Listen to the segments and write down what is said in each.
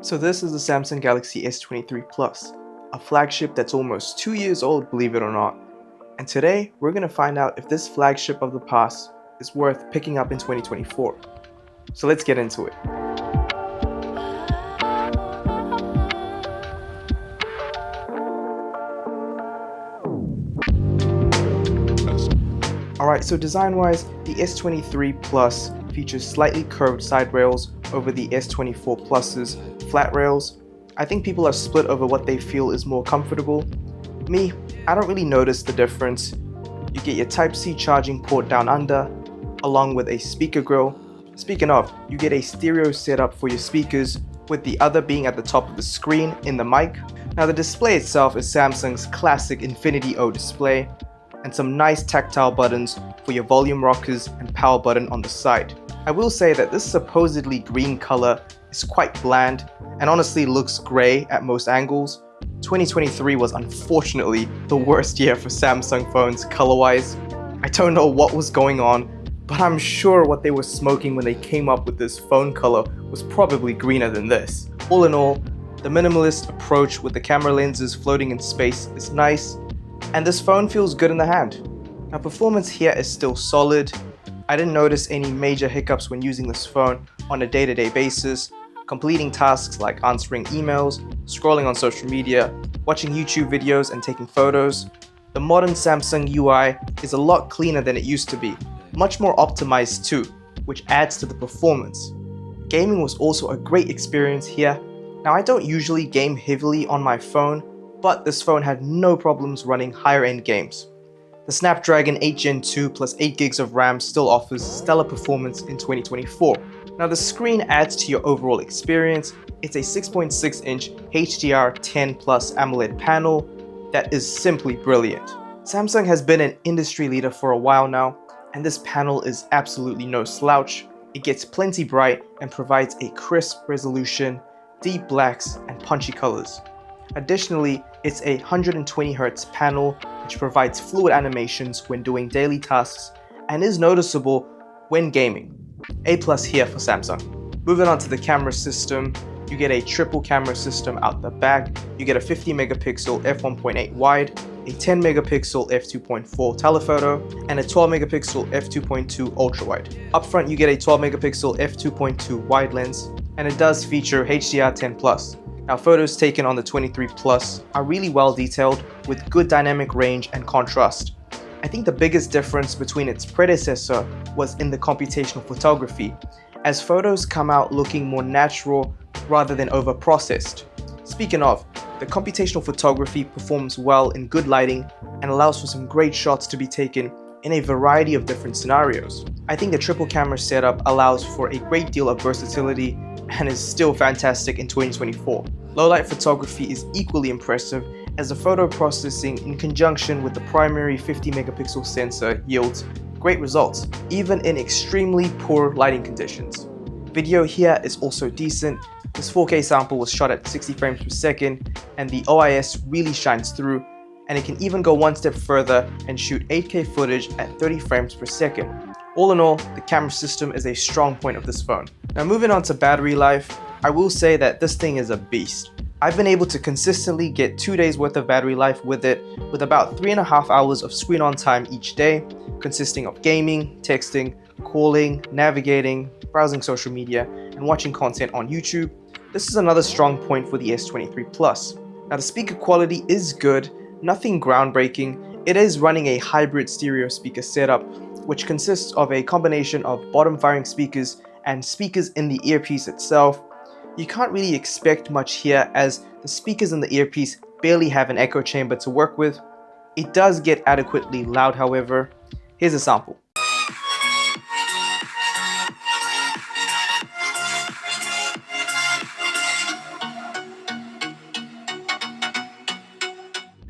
So this is the Samsung Galaxy S23 Plus, a flagship that's almost 2 years old, believe it or not. And today, we're going to find out if this flagship of the past is worth picking up in 2024. So let's get into it. Alright, so design-wise, the S23 Plus features slightly curved side rails over the S24 Plus's flat rails. I think people are split over what they feel is more comfortable. Me, I don't really notice the difference. You get your Type-C charging port down under, along with a speaker grill. Speaking of, you get a stereo setup for your speakers, with the other being at the top of the screen in the mic. Now the display itself is Samsung's classic Infinity O display, and some nice tactile buttons for your volume rockers and power button on the side. I will say that this supposedly green color is quite bland and honestly looks grey at most angles. 2023 was unfortunately the worst year for Samsung phones color-wise. I don't know what was going on, but I'm sure what they were smoking when they came up with this phone color was probably greener than this. All in all, the minimalist approach with the camera lenses floating in space is nice, and this phone feels good in the hand. Now performance here is still solid. I didn't notice any major hiccups when using this phone on a day-to-day basis, completing tasks like answering emails, scrolling on social media, watching YouTube videos and taking photos. The modern Samsung UI is a lot cleaner than it used to be, much more optimized too, which adds to the performance. Gaming was also a great experience here. Now I don't usually game heavily on my phone, but this phone had no problems running higher end games. The Snapdragon 8 Gen 2 plus 8GB of RAM still offers stellar performance in 2024. Now the screen adds to your overall experience. It's a 6.6-inch HDR10 Plus AMOLED panel that is simply brilliant. Samsung has been an industry leader for a while now, and this panel is absolutely no slouch. It gets plenty bright and provides a crisp resolution, deep blacks, and punchy colors. Additionally, it's a 120Hz panel which provides fluid animations when doing daily tasks and is noticeable when gaming. A+ here for Samsung. Moving on to the camera system, you get a triple camera system out the back. You get a 50MP f1.8 wide, a 10MP f2.4 telephoto, and a 12MP f2.2 ultra wide. Up front you get a 12MP f2.2 wide lens, and it does feature HDR10 Plus. Now photos taken on the 23 Plus are really well detailed with good dynamic range and contrast. I think the biggest difference between its predecessor was in the computational photography, as photos come out looking more natural rather than over-processed. Speaking of, the computational photography performs well in good lighting and allows for some great shots to be taken in a variety of different scenarios. I think the triple camera setup allows for a great deal of versatility and is still fantastic in 2024. Low-light photography is equally impressive, as the photo processing in conjunction with the primary 50MP sensor yields great results, even in extremely poor lighting conditions. Video here is also decent. This 4K sample was shot at 60 frames per second, and the OIS really shines through, and it can even go one step further and shoot 8K footage at 30 frames per second. All in all, the camera system is a strong point of this phone. Now moving on to battery life, I will say that this thing is a beast. I've been able to consistently get 2 days worth of battery life with it, with about 3.5 hours of screen on time each day, consisting of gaming, texting, calling, navigating, browsing social media, and watching content on YouTube. This is another strong point for the S23 Plus. Now the speaker quality is good, nothing groundbreaking. It is running a hybrid stereo speaker setup, which consists of a combination of bottom-firing speakers and speakers in the earpiece itself. You can't really expect much here, as the speakers in the earpiece barely have an echo chamber to work with. It does get adequately loud, however. Here's a sample.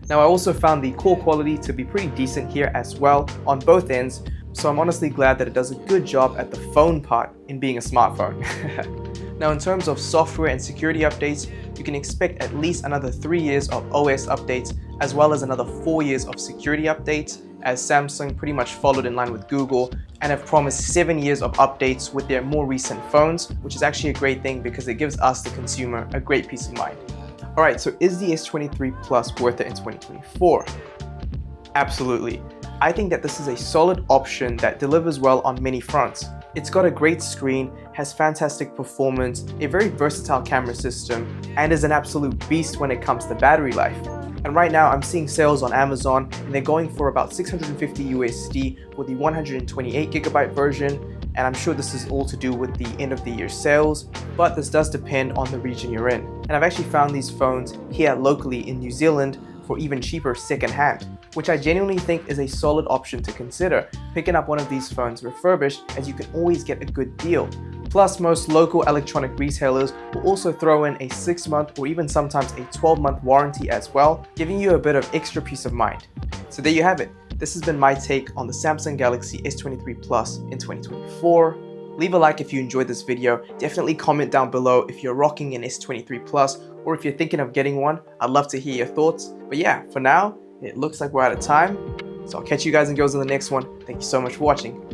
Now I also found the call quality to be pretty decent here as well on both ends, so I'm honestly glad that it does a good job at the phone part in being a smartphone. Now in terms of software and security updates, you can expect at least another 3 years of OS updates as well as another 4 years of security updates, as Samsung pretty much followed in line with Google and have promised 7 years of updates with their more recent phones, which is actually a great thing because it gives us, the consumer, a great peace of mind. Alright, so is the S23 Plus worth it in 2024? Absolutely. I think that this is a solid option that delivers well on many fronts. It's got a great screen, has fantastic performance, a very versatile camera system, and is an absolute beast when it comes to battery life. And right now I'm seeing sales on Amazon and they're going for about 650 USD with the 128GB version, and I'm sure this is all to do with the end of the year sales, but this does depend on the region you're in. And I've actually found these phones here locally in New Zealand for even cheaper secondhand, which I genuinely think is a solid option to consider, picking up one of these phones refurbished, as you can always get a good deal. Plus, most local electronic retailers will also throw in a 6-month or even sometimes a 12-month warranty as well, giving you a bit of extra peace of mind. So there you have it. This has been my take on the Samsung Galaxy S23 Plus in 2024. Leave a like if you enjoyed this video. Definitely comment down below if you're rocking an S23 Plus or if you're thinking of getting one. I'd love to hear your thoughts. But yeah, for now, it looks like we're out of time. So I'll catch you guys and girls in the next one. Thank you so much for watching.